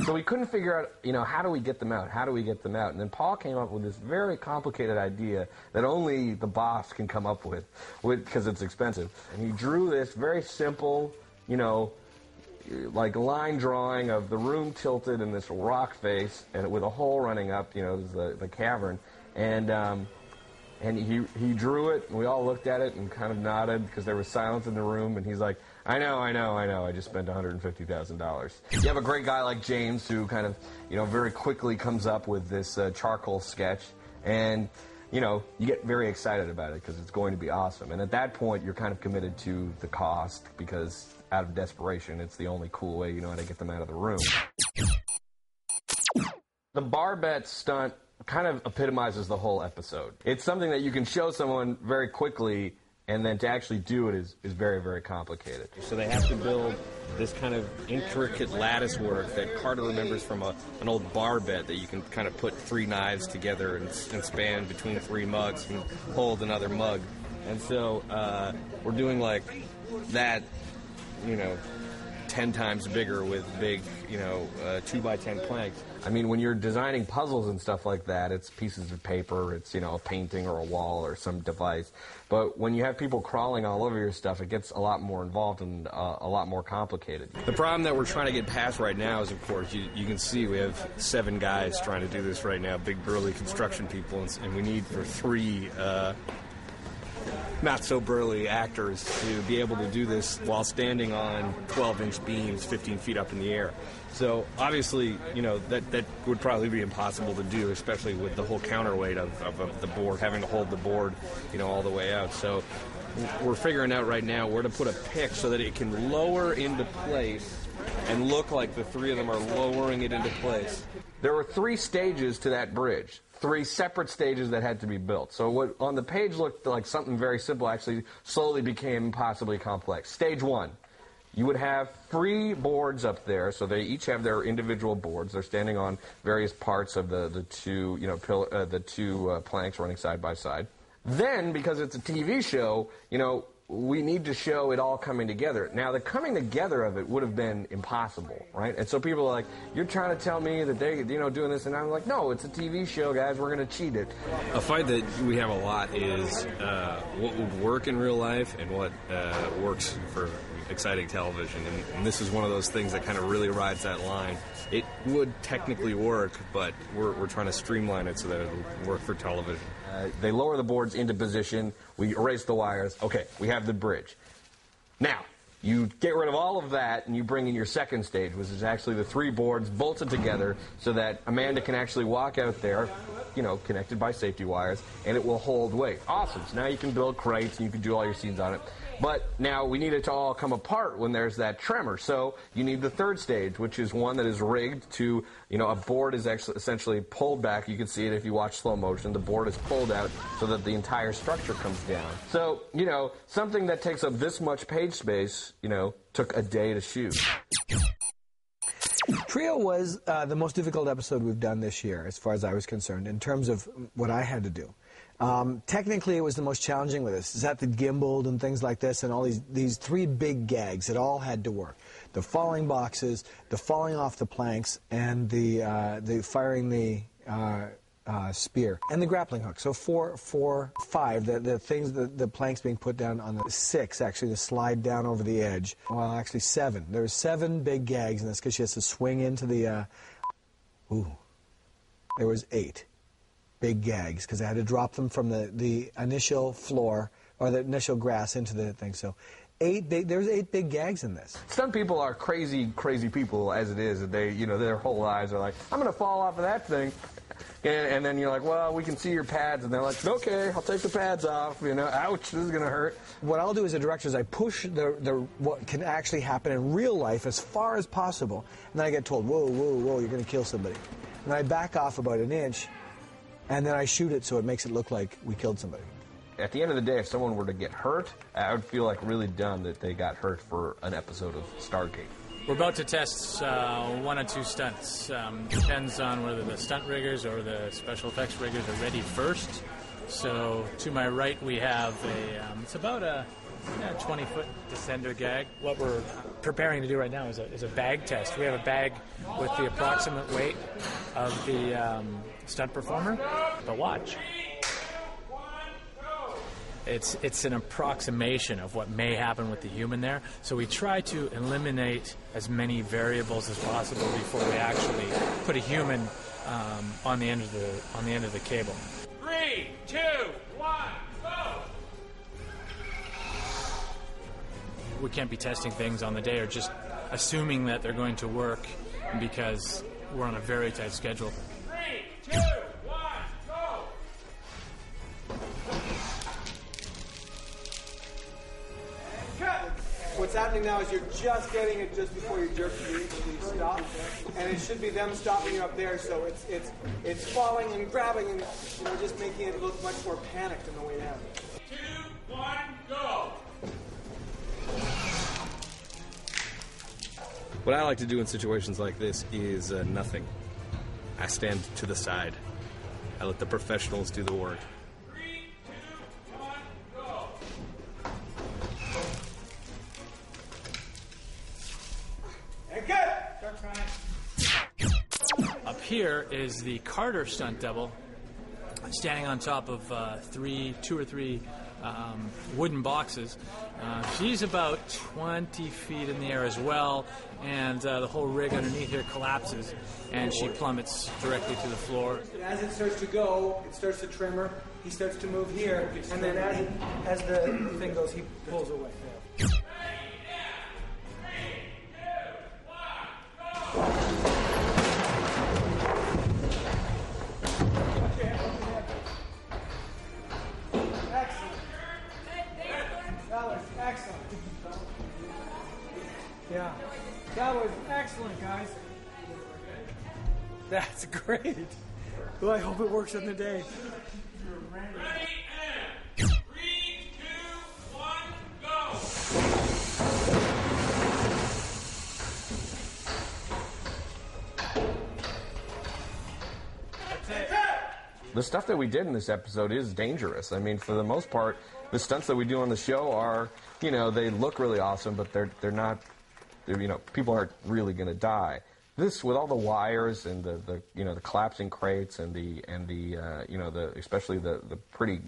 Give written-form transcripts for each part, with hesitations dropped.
So we couldn't figure out, how do we get them out? How do we get them out? And then Paul came up with this very complicated idea that only the boss can come up with because it's expensive. And he drew this very simple, like line drawing of the room tilted in this rock face and with a hole running up, the cavern. And he drew it, and we all looked at it and kind of nodded because there was silence in the room, and he's like, I know, I just spent $150,000. You have a great guy like James who kind of, very quickly comes up with this charcoal sketch, and, you get very excited about it because it's going to be awesome. And at that point, you're kind of committed to the cost because out of desperation, it's the only cool way you know how to get them out of the room. The bar bet stunt kind of epitomizes the whole episode. It's something that you can show someone very quickly, and then to actually do it is very, very complicated. So they have to build this kind of intricate lattice work that Carter remembers from an old bar bet that you can kind of put 3 knives together and span between 3 mugs and hold another mug. And so we're doing like that, 10 times bigger with big, 2x10 planks. I mean, when you're designing puzzles and stuff like that, it's pieces of paper, it's, a painting or a wall or some device. But when you have people crawling all over your stuff, it gets a lot more involved and a lot more complicated. The problem that we're trying to get past right now is, of course, you can see we have 7 guys trying to do this right now, big burly construction people, and we need for 3 not-so-burly actors to be able to do this while standing on 12-inch beams 15 feet up in the air. So, obviously, that would probably be impossible to do, especially with the whole counterweight of the board, having to hold the board, all the way out. So, we're figuring out right now where to put a pick so that it can lower into place and look like the 3 of them are lowering it into place. There were 3 stages to that bridge. 3 separate stages that had to be built. So what on the page looked like something very simple actually slowly became possibly complex. Stage 1, you would have 3 boards up there, so they each have their individual boards. They're standing on various parts of the 2 planks running side by side. Then, because it's a TV show, we need to show it all coming together. Now, the coming together of it would have been impossible, right? And so people are like, you're trying to tell me that they, doing this, and I'm like, no, it's a TV show, guys. We're going to cheat it. A fight that we have a lot is what would work in real life and what works for exciting television. And this is one of those things that kind of really rides that line. It would technically work, but we're trying to streamline it so that it'll work for television. They lower the boards into position. We erase the wires. Okay, we have the bridge. Now, you get rid of all of that, and you bring in your second stage, which is actually the 3 boards bolted together so that Amanda can actually walk out there, connected by safety wires, and it will hold weight. Awesome. So now you can build crates, and you can do all your scenes on it. But now we need it to all come apart when there's that tremor. So you need the 3rd stage, which is one that is rigged to, a board is actually essentially pulled back. You can see it if you watch slow motion. The board is pulled out so that the entire structure comes down. So, something that takes up this much page space, took a day to shoot. Trio was the most difficult episode we've done this year, as far as I was concerned, in terms of what I had to do. Technically, it was the most challenging with this. Is that the gimbaled and things like this, and all these 3 big gags that all had to work: the falling boxes, the falling off the planks, and the firing the spear, and the grappling hook. So 5, the things, the planks being put down on the 6, actually, to slide down over the edge. Well, actually 7. There were 7 big gags in this because she has to swing into the. There was 8. Big gags, because I had to drop them from the initial floor or the initial grass into the thing. So there's 8 big gags in this. Some people are crazy people as it is, and they, their whole lives are like, I'm going to fall off of that thing. And then you're like, well, we can see your pads. And they're like, okay, I'll take the pads off. Ouch, this is going to hurt. What I'll do as a director is I push what can actually happen in real life as far as possible. And then I get told, whoa, you're going to kill somebody. And I back off about an inch. And then I shoot it so it makes it look like we killed somebody. At the end of the day, if someone were to get hurt, I would feel like really dumb that they got hurt for an episode of Stargate. We're about to test 1 or 2 stunts. Depends on whether the stunt riggers or the special effects riggers are ready first. So to my right we have it's about a 20-foot descender gag. What we're preparing to do right now is a bag test. We have a bag with the approximate weight of the stunt performer, but watch. It's an approximation of what may happen with the human there. So we try to eliminate as many variables as possible before we actually put a human on the end of the cable. 3, 2, 1, go! We can't be testing things on the day or just assuming that they're going to work because we're on a very tight schedule. 3, 2, 1, go! What's happening now is you're just getting it just before you jerk the stop, and it should be them stopping you up there. So it's falling and grabbing and just making it look much more panicked on the way down. 2, 1, go! What I like to do in situations like this is nothing. I stand to the side. I let the professionals do the work. 3, 2, 1, go! And good! Up here is the Carter stunt double, standing on top of 2 or 3 wooden boxes. She's about 20 feet in the air as well, and the whole rig underneath here collapses, and she plummets directly to the floor. As it starts to go, it starts to tremor. He starts to move here, and then as the thing goes, he pulls away. Yeah, that was excellent, guys. That's great. Well, I hope it works on the day. Ready, and 3, 2, 1, go! The stuff that we did in this episode is dangerous. I mean, for the most part, the stunts that we do on the show are, they look really awesome, but they're not. People aren't really going to die. This, with all the wires and the collapsing crates and the especially the pretty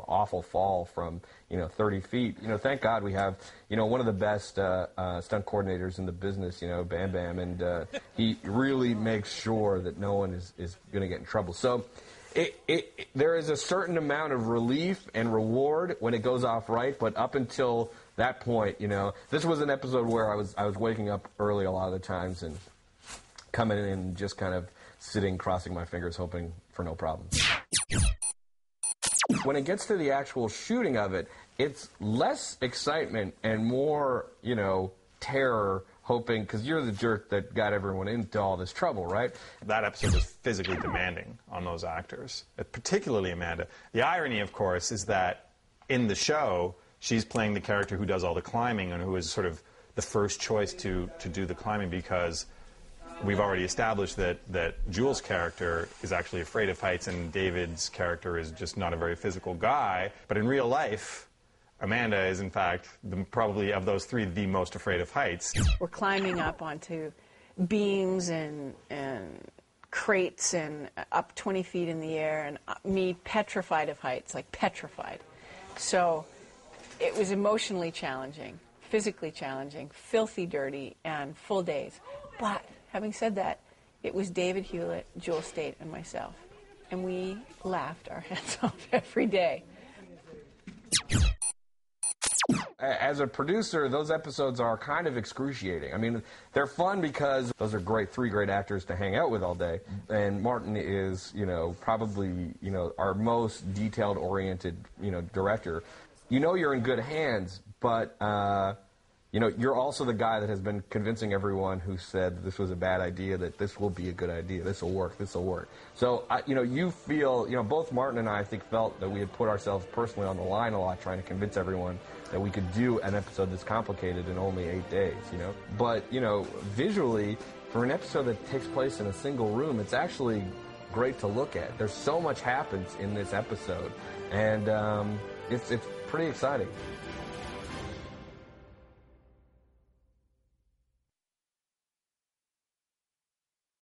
awful fall from 30 feet. Thank God we have one of the best stunt coordinators in the business. Bam Bam, and he really makes sure that no one is going to get in trouble. So. There is a certain amount of relief and reward when it goes off right, but up until that point, this was an episode where I was waking up early a lot of the times and coming in and just kind of sitting, crossing my fingers, hoping for no problems. When it gets to the actual shooting of it, it's less excitement and more, terror, hoping, because you're the jerk that got everyone into all this trouble, right? That episode was physically demanding on those actors, particularly Amanda. The irony, of course, is that in the show, she's playing the character who does all the climbing and who is sort of the first choice to do the climbing, because we've already established that Jules' character is actually afraid of heights and David's character is just not a very physical guy. But in real life, Amanda is, in fact, probably of those three, the most afraid of heights. We're climbing up onto beams and crates and up 20 feet in the air, and me petrified of heights, like petrified. So it was emotionally challenging, physically challenging, filthy dirty, and full days. But having said that, it was David Hewlett, Jules State, and myself. And we laughed our heads off every day. As a producer, those episodes are kind of excruciating. I mean, they're fun because those are three great actors to hang out with all day. And Martin is, probably, our most detailed-oriented, director. You're in good hands, but, you're also the guy that has been convincing everyone who said this was a bad idea that this will be a good idea, this will work. So, you feel, both Martin and I think felt that we had put ourselves personally on the line a lot trying to convince everyone that we could do an episode this complicated in only 8 days, But, visually, for an episode that takes place in a single room, it's actually great to look at. There's so much happens in this episode, and it's pretty exciting.